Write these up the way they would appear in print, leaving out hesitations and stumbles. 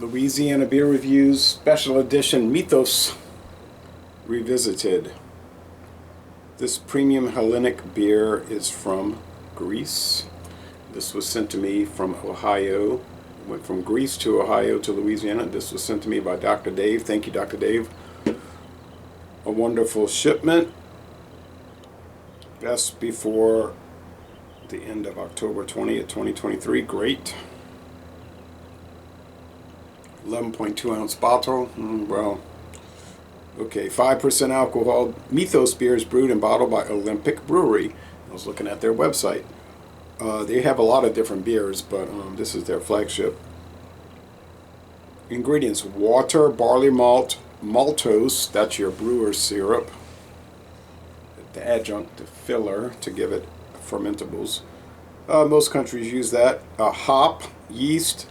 Louisiana Beer Reviews Special Edition Mythos Revisited. This premium Hellenic beer is from Greece. This was sent to me from Ohio. Went from Greece to Ohio to Louisiana. This was sent to me by Dr. Dave. Thank you, Dr. Dave. A wonderful shipment. Best before the end of October 20th, 2023. Great. 11.2 ounce bottle. Well, okay, 5% alcohol. Mythos beer is brewed and bottled by Olympic Brewery. I was looking at their website. They have a lot of different beers, but this is their flagship. Ingredients: water, barley malt, maltose, that's your brewer's syrup, the adjunct, the filler to give it fermentables. Most countries use that. Hop, yeast,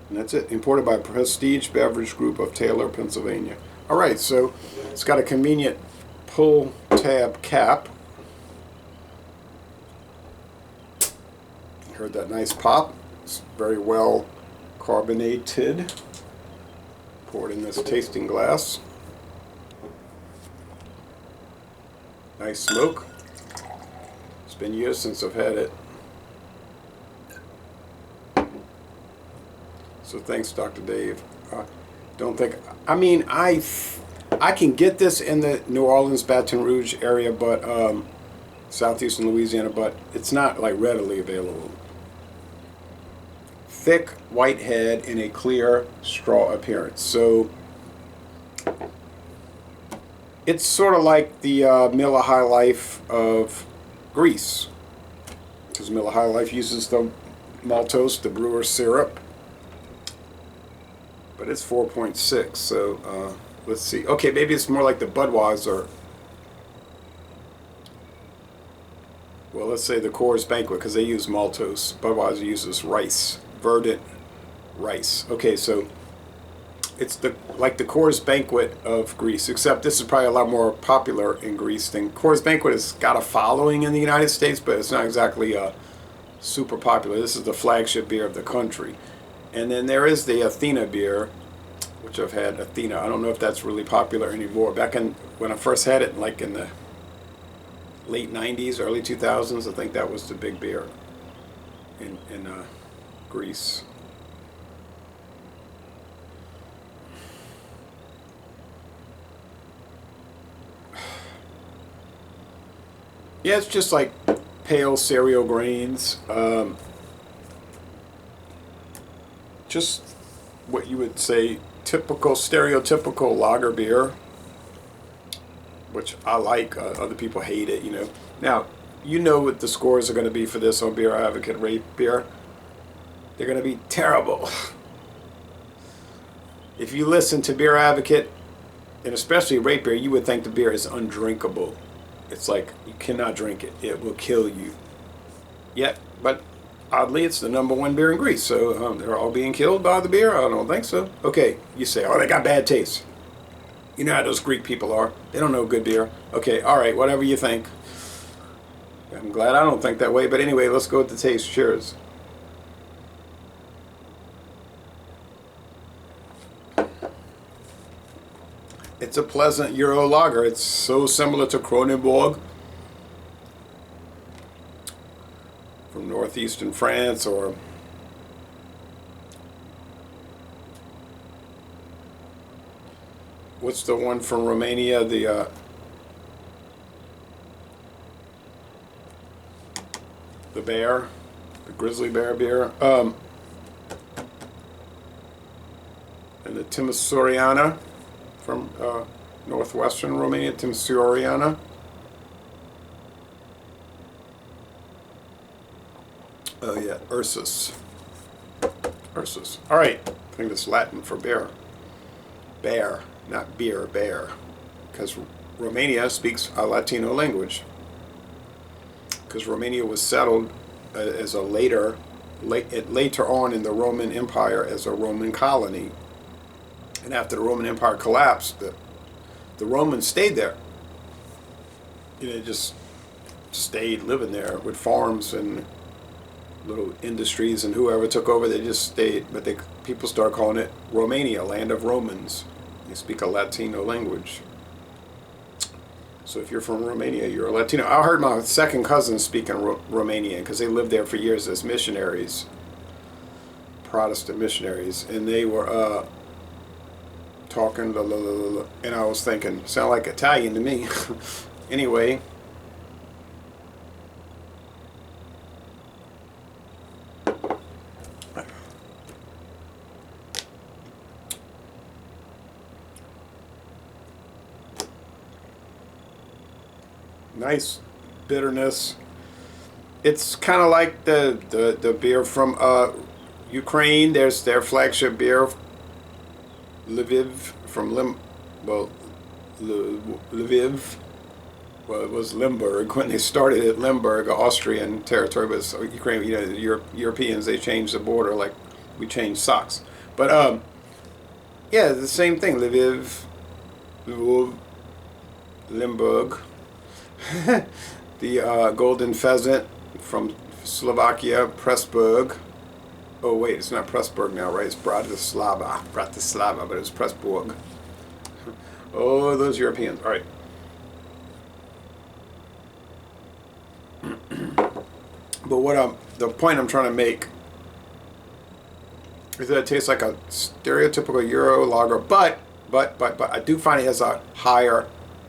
and that's it. Imported by Prestige Beverage Group of Taylor, Pennsylvania. Alright, so it's got a convenient pull tab cap. Heard that nice pop. It's very well carbonated. Poured in this tasting glass. Nice smoke. It's been years since I've had it. So thanks, Dr. Dave. Don't think, I mean, I can get this in the New Orleans, Baton Rouge area, but southeastern Louisiana, but it's not like readily available. Thick white head in a clear straw appearance. So it's sort of like the Miller High Life of Greece, because Miller High Life uses the maltose, the brewer's syrup, but it's 4.6. So let's see. Okay, maybe it's more like the Budweiser. Well, let's say the Coors Banquet, because they use maltose. Budweiser uses rice. Verdant rice. Okay, so it's like the Coors Banquet of Greece, except this is probably a lot more popular in Greece than Coors Banquet has got a following in the United States, but it's not exactly super popular. This is the flagship beer of the country. And then there is the Athena beer, which I've had. Athena, I don't know if that's really popular anymore. Back in when I first had it, like in the late 90s, early 2000s, I think that was the big beer in Greece. Yeah, it's just like pale cereal grains. Just what you would say typical, stereotypical lager beer, which I like. Other people hate it, you know. Now, you know what the scores are going to be for this on Beer Advocate Rate Beer. They're going to be terrible. If you listen to Beer Advocate, and especially Rate Beer, you would think the beer is undrinkable. It's like you cannot drink it. It will kill you. Yet, but oddly, it's the #1 beer in Greece. So they're all being killed by the beer? I don't think so. Okay, you say, oh, they got bad taste. You know how those Greek people are. They don't know good beer. Okay, all right, whatever you think. I'm glad I don't think that way. But anyway, let's go with the taste. Cheers. It's a pleasant Euro lager. It's so similar to Kronenbourg from northeastern France, or what's the one from Romania? The bear, the grizzly bear beer, and the Timisoariana from northwestern Romania, Timisoariana. Oh yeah, Ursus. Ursus. All right, I think that's Latin for bear. Bear, not beer, bear. Because Romania speaks a Latino language. Because Romania was settled as a later on in the Roman Empire as a Roman colony. And after the Roman Empire collapsed, the Romans stayed there. You know, just stayed living there with farms and little industries, and whoever took over, they just stayed. But people started calling it Romania, land of Romans. They speak a Latino language. So if you're from Romania, you're a Latino. I heard my second cousin speaking Romanian because they lived there for years as missionaries, Protestant missionaries, and they were talking, and I was thinking, sound like Italian to me. Anyway. Nice bitterness. It's kind of like the beer from Ukraine. There's their flagship beer, Lviv from Lviv. Well, it was Limburg when they started at Limburg, Austrian territory, but so Ukraine. You know, the Europeans, they changed the border like we changed socks. But yeah, the same thing. Lviv, Limburg. The golden pheasant from Slovakia, Pressburg. Oh wait, it's not Pressburg now, right? It's Bratislava, but it's Pressburg. Oh, those Europeans. All right. But the point I'm trying to make is that it tastes like a stereotypical Euro lager, but I do find it has a higher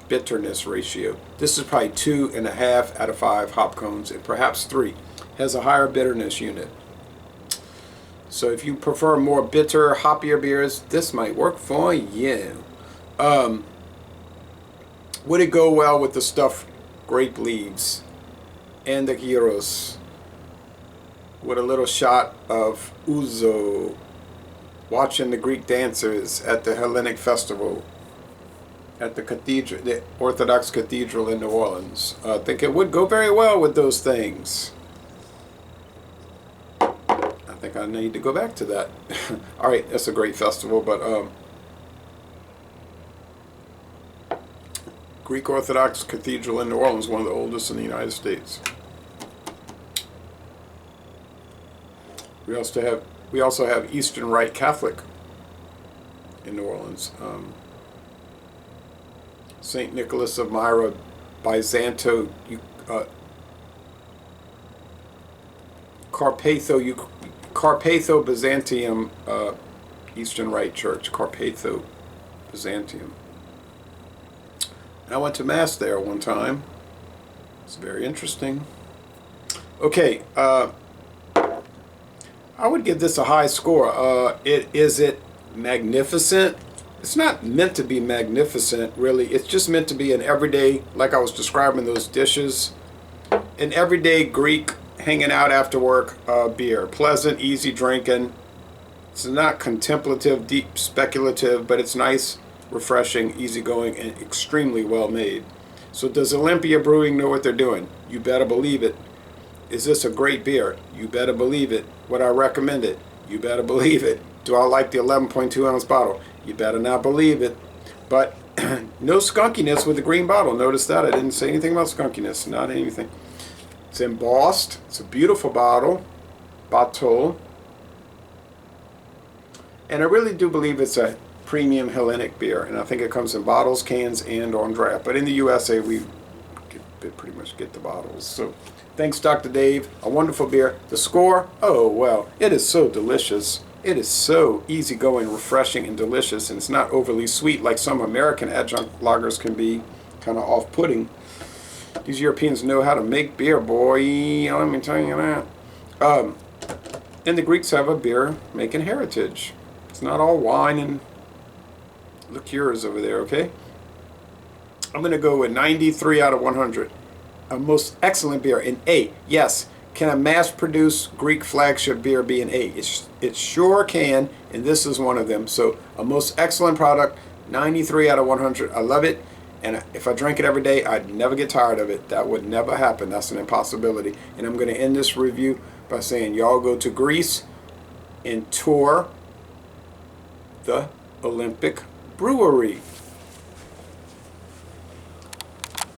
bitterness ratio. This is probably 2.5 out of 5 hop cones, and perhaps 3. Has a higher bitterness unit. So if you prefer more bitter, hoppier beers, this might work for you. Would it go well with the stuffed grape leaves and the gyros with a little shot of ouzo, watching the Greek dancers at the Hellenic Festival at the cathedral, the Orthodox Cathedral in New Orleans? I think it would go very well with those things. I think I need to go back to that. All right, that's a great festival, but Greek Orthodox Cathedral in New Orleans, one of the oldest in the United States. We also have Eastern Rite Catholic in New Orleans. St. Nicholas of Myra, Byzanto, Carpatho Byzantium Eastern Rite Church, Carpatho Byzantium. And I went to Mass there one time. It's very interesting. Okay, I would give this a high score. Is it magnificent? It's not meant to be magnificent, really. It's just meant to be an everyday, like I was describing those dishes, an everyday Greek hanging out after work beer. Pleasant, easy drinking. It's not contemplative, deep, speculative, but it's nice, refreshing, easygoing, and extremely well made. So does Olympia Brewing know what they're doing? You better believe it. Is this a great beer? You better believe it. Would I recommend it? You better believe it. Do I like the 11.2 ounce bottle? You better not believe it. But no skunkiness with the green bottle. Notice that. I didn't say anything about skunkiness. Not anything. It's embossed. It's a beautiful bottle. Bottle. And I really do believe it's a premium Hellenic beer. And I think it comes in bottles, cans, and on draft. But in the USA, we pretty much get the bottles. So thanks, Dr. Dave. A wonderful beer. The score? Oh, well, it is so delicious. It is so easygoing, refreshing, and delicious, and it's not overly sweet like some American adjunct lagers can be, kind of off-putting. These Europeans know how to make beer, boy. Let me tell you that. And the Greeks have a beer-making heritage. It's not all wine and liqueurs over there, okay? I'm going to go with 93 out of 100. A most excellent beer, an A. Yes. Can a mass-produced Greek flagship beer be an A? It sure can, and this is one of them. So a most excellent product, 93 out of 100. I love it, and if I drank it every day, I'd never get tired of it. That would never happen. That's an impossibility. And I'm going to end this review by saying y'all go to Greece and tour the Olympic Brewery.